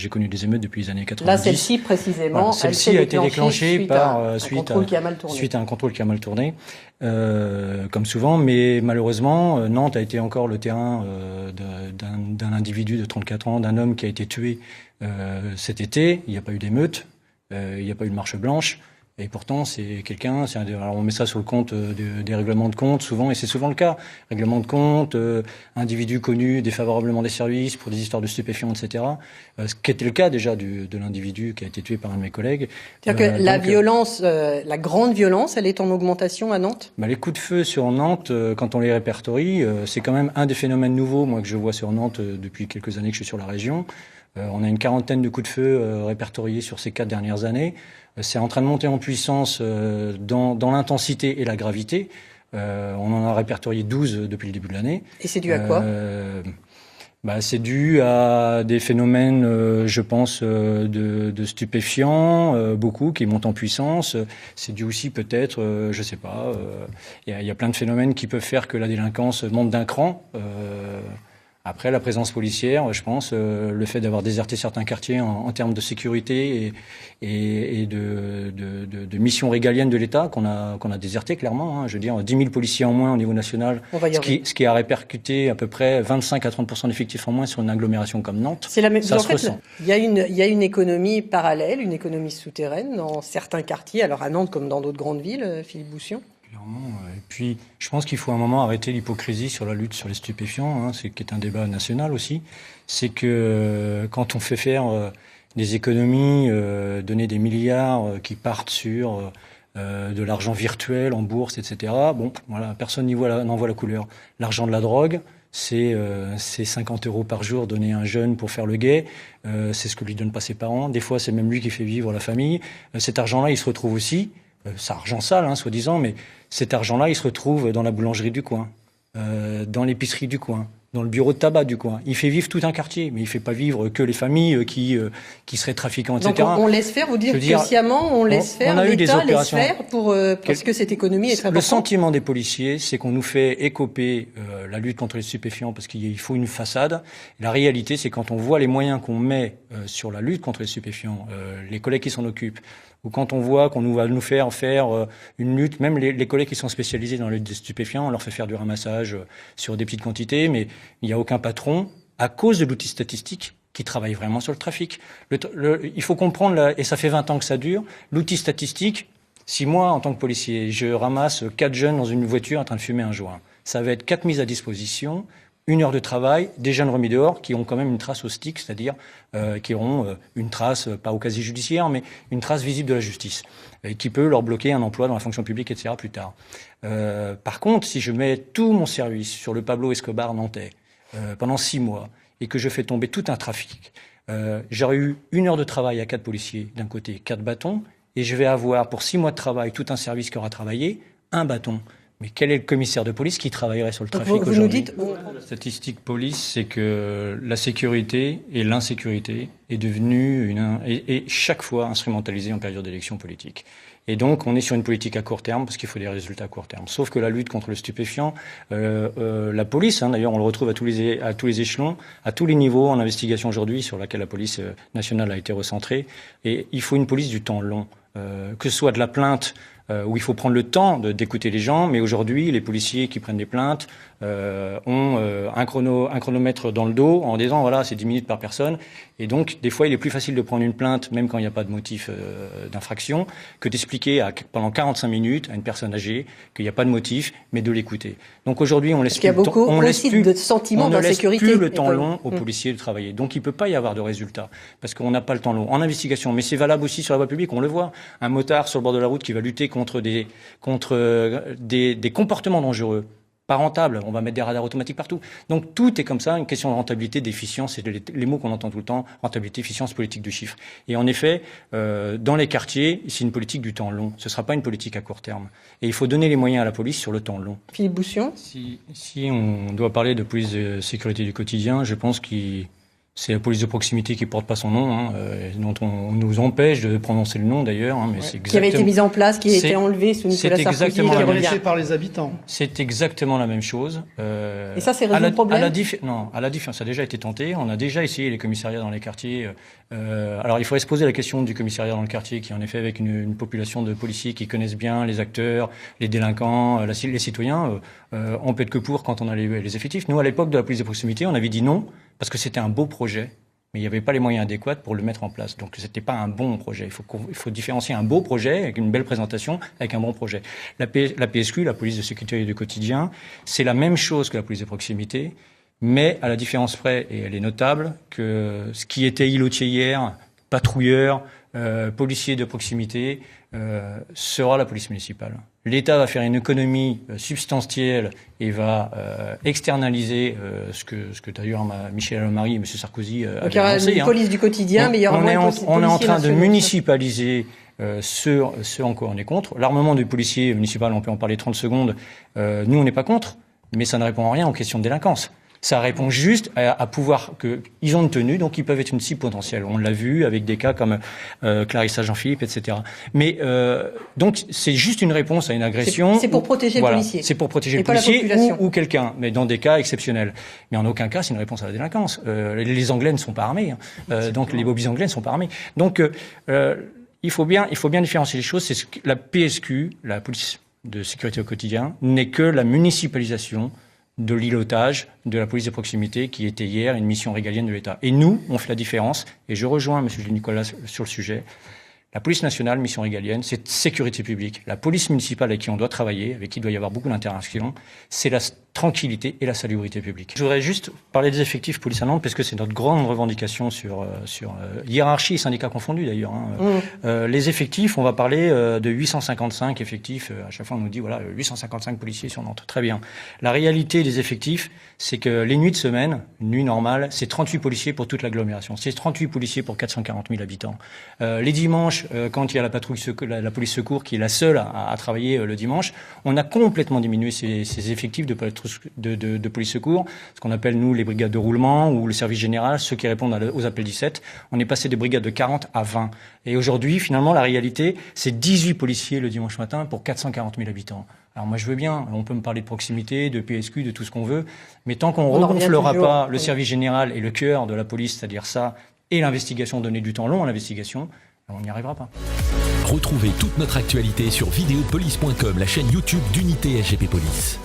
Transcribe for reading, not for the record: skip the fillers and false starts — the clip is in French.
j'ai connu des émeutes depuis les années 90. Là, celle-ci précisément, voilà, celle-ci a été déclenchée suite à un contrôle qui a mal tourné, comme souvent. Mais malheureusement, Nantes a été encore le terrain d'un individu de 34 ans, d'un homme qui a été tué cet été. Il n'y a pas eu d'émeute, il n'y a pas eu de marche blanche. Et pourtant, c'est quelqu'un. Alors on met ça sur le compte des règlements de compte souvent, et c'est souvent le cas. Règlements de compte, individu connu défavorablement des services pour des histoires de stupéfiants, etc. Ce qui était le cas déjà de l'individu qui a été tué par un de mes collègues. C'est-à-dire que la violence, la grande violence, elle est en augmentation à Nantes. Les coups de feu sur Nantes, quand on les répertorie, c'est quand même un des phénomènes nouveaux, moi, que je vois sur Nantes depuis quelques années que je suis sur la région. On a une quarantaine de coups de feu répertoriés sur ces 4 dernières années. C'est en train de monter en puissance dans l'intensité et la gravité. On en a répertorié 12 depuis le début de l'année. Et c'est dû à quoi ? C'est dû à des phénomènes, je pense, de stupéfiants, beaucoup, qui montent en puissance. C'est dû aussi peut-être, je sais pas, il y a plein de phénomènes qui peuvent faire que la délinquance monte d'un cran. Après, la présence policière, je pense, le fait d'avoir déserté certains quartiers en termes de sécurité et de missions régaliennes de l'État qu'on a déserté clairement. Je veux dire, 10 000 policiers en moins au niveau national, ce qui a répercuté à peu près 25 à 30% d'effectifs en moins sur une agglomération comme Nantes. C'est la même. Ça en se fait, ressent. Il y a une économie parallèle, une économie souterraine dans certains quartiers, alors à Nantes comme dans d'autres grandes villes, Philippe Boussion. Et puis, je pense qu'il faut à un moment arrêter l'hypocrisie sur la lutte sur les stupéfiants, qui est un débat national aussi. C'est que quand on fait faire des économies, donner des milliards qui partent sur de l'argent virtuel en bourse, etc. Bon, voilà, personne n'en voit la couleur. L'argent de la drogue, c'est 50 € par jour donnés à un jeune pour faire le guet. C'est ce que lui donnent pas ses parents. Des fois, c'est même lui qui fait vivre la famille. Cet argent-là, il se retrouve aussi. C'est argent sale, soi-disant, mais cet argent-là, il se retrouve dans la boulangerie du coin, dans l'épicerie du coin, dans le bureau de tabac du coin. Il fait vivre tout un quartier, mais il fait pas vivre que les familles qui seraient trafiquants, etc. Donc on laisse faire, vous dire que sciemment, on laisse faire, l'État laisse faire parce que cette économie est très importante. Le sentiment des policiers, c'est qu'on nous fait écoper la lutte contre les stupéfiants parce qu'il faut une façade. La réalité, c'est quand on voit les moyens qu'on met sur la lutte contre les stupéfiants, les collègues qui s'en occupent, ou quand on voit qu'on va nous faire une lutte, même les collègues qui sont spécialisés dans la lutte des stupéfiants, on leur fait faire du ramassage sur des petites quantités, mais il n'y a aucun patron, à cause de l'outil statistique, qui travaille vraiment sur le trafic. Il faut comprendre, et ça fait 20 ans que ça dure, l'outil statistique, si moi, en tant que policier, je ramasse 4 jeunes dans une voiture en train de fumer un joint, ça va être 4 mises à disposition, 1 heure de travail, des jeunes remis dehors qui ont quand même une trace au stick, c'est-à-dire qui auront une trace, pas au casier judiciaire, mais une trace visible de la justice, et qui peut leur bloquer un emploi dans la fonction publique, etc. plus tard. Par contre, si je mets tout mon service sur le Pablo Escobar nantais pendant 6 mois et que je fais tomber tout un trafic, j'aurais eu 1 heure de travail à 4 policiers d'un côté, 4 bâtons, et je vais avoir pour 6 mois de travail tout un service qui aura travaillé, 1 bâton. Mais quel est le commissaire de police qui travaillerait sur le trafic aujourd'hui ? Vous nous dites... La statistique police, c'est que la sécurité et l'insécurité est devenue et chaque fois instrumentalisée en période d'élection politique. Et donc, on est sur une politique à court terme parce qu'il faut des résultats à court terme. Sauf que la lutte contre le stupéfiant, la police, d'ailleurs, on le retrouve à tous les échelons, à tous les niveaux en investigation aujourd'hui sur laquelle la police nationale a été recentrée. Et il faut une police du temps long, que ce soit de la plainte où il faut prendre le temps d'écouter les gens, mais aujourd'hui, les policiers qui prennent des plaintes ont un chronomètre dans le dos en disant voilà, c'est 10 minutes par personne. Et donc, des fois, il est plus facile de prendre une plainte, même quand il n'y a pas de motif d'infraction, que d'expliquer pendant 45 minutes à une personne âgée qu'il n'y a pas de motif, mais de l'écouter. Donc aujourd'hui, on laisse plus le temps. On laisse plus de sentiments d'insécurité. On ne laisse plus le temps long aux policiers de travailler. Donc, il ne peut pas y avoir de résultat parce qu'on n'a pas le temps long en investigation. Mais c'est valable aussi sur la voie publique. On le voit. Un motard sur le bord de la route qui va lutter contre des comportements dangereux. Pas rentable, on va mettre des radars automatiques partout. Donc tout est comme ça, une question de rentabilité, d'efficience, c'est les mots qu'on entend tout le temps, rentabilité, efficience, politique du chiffre. Et en effet, dans les quartiers, c'est une politique du temps long, ce ne sera pas une politique à court terme. Et il faut donner les moyens à la police sur le temps long. Philippe Boussion ? Si on doit parler de police de sécurité du quotidien, je pense qu'il C'est la police de proximité qui porte pas son nom, dont on nous empêche de prononcer le nom d'ailleurs. Mais c'est qui avait été mise en place, qui a été enlevée sous Nicolas Sarkozy. Qui est relayée par les habitants. C'est exactement la même chose. Et ça, c'est résolu le problème. Non, à la différence, ça a déjà été tenté. On a déjà essayé les commissariats dans les quartiers. Alors, il faudrait se poser la question du commissariat dans le quartier, qui en effet avec une population de policiers qui connaissent bien les acteurs, les délinquants, les citoyens. On peut être que pour quand on a les effectifs. Nous, à l'époque de la police de proximité, on avait dit non parce que c'était un beau projet, mais il n'y avait pas les moyens adéquats pour le mettre en place. Donc, c'était pas un bon projet. Il faut différencier un beau projet avec une belle présentation, avec un bon projet. La PSQ, la police de sécurité du quotidien, c'est la même chose que la police de proximité, mais à la différence près, et elle est notable, que ce qui était îlotier hier, patrouilleur, policier de proximité, sera la police municipale. L'État va faire une économie substantielle et va externaliser ce que d'ailleurs Michel Alliot-Marie et M. Sarkozy avaient annoncé. Une police du quotidien, mais il y aura moins de policiers. On est en train de municipaliser ce en quoi on est contre. L'armement du policier municipal, on peut en parler 30 secondes. Nous, on n'est pas contre, mais ça ne répond en rien aux questions de délinquance. Ça répond juste à pouvoir ils ont une tenue, donc ils peuvent être une cible potentielle. On l'a vu avec des cas comme Clarissa Jean-Philippe, etc. Mais donc c'est juste une réponse à une agression. C'est pour protéger le policier. C'est pour protéger le policier ou quelqu'un, mais dans des cas exceptionnels. Mais en aucun cas c'est une réponse à la délinquance. Les Anglais ne sont pas armés, donc les bobbies anglais ne sont pas armés. Donc il faut bien différencier les choses. C'est la PSQ, la police de sécurité au quotidien, n'est que la municipalisation de l'îlotage de la police de proximité qui était hier une mission régalienne de l'État. Et nous, on fait la différence, et je rejoins M. Nicolas sur le sujet. La police nationale, mission régalienne, c'est sécurité publique. La police municipale avec qui on doit travailler, avec qui il doit y avoir beaucoup d'interactions, c'est la tranquillité et la salubrité publique. Je voudrais juste parler des effectifs police à Nantes, parce que c'est notre grande revendication sur hiérarchie et syndicats confondus d'ailleurs. Les effectifs, on va parler de 855 effectifs. À chaque fois, on nous dit, voilà, 855 policiers sur Nantes. Très bien. La réalité des effectifs, c'est que les nuits de semaine, une nuit normale, c'est 38 policiers pour toute l'agglomération. C'est 38 policiers pour 440 000 habitants. Les dimanches, quand il y a la patrouille la police secours qui est la seule à travailler le dimanche, on a complètement diminué ces effectifs de police secours, ce qu'on appelle nous les brigades de roulement ou le service général, ceux qui répondent aux appels 17. On est passé des brigades de 40 à 20. Et aujourd'hui, finalement, la réalité, c'est 18 policiers le dimanche matin pour 440 000 habitants. Alors moi je veux bien, on peut me parler de proximité, de PSQ, de tout ce qu'on veut, mais tant qu'on ne regonflera pas le service général et le cœur de la police, c'est-à-dire ça, et l'investigation, donner du temps long à l'investigation, on n'y arrivera pas. Retrouvez toute notre actualité sur videopolice.com, la chaîne YouTube d'Unité SGP Police.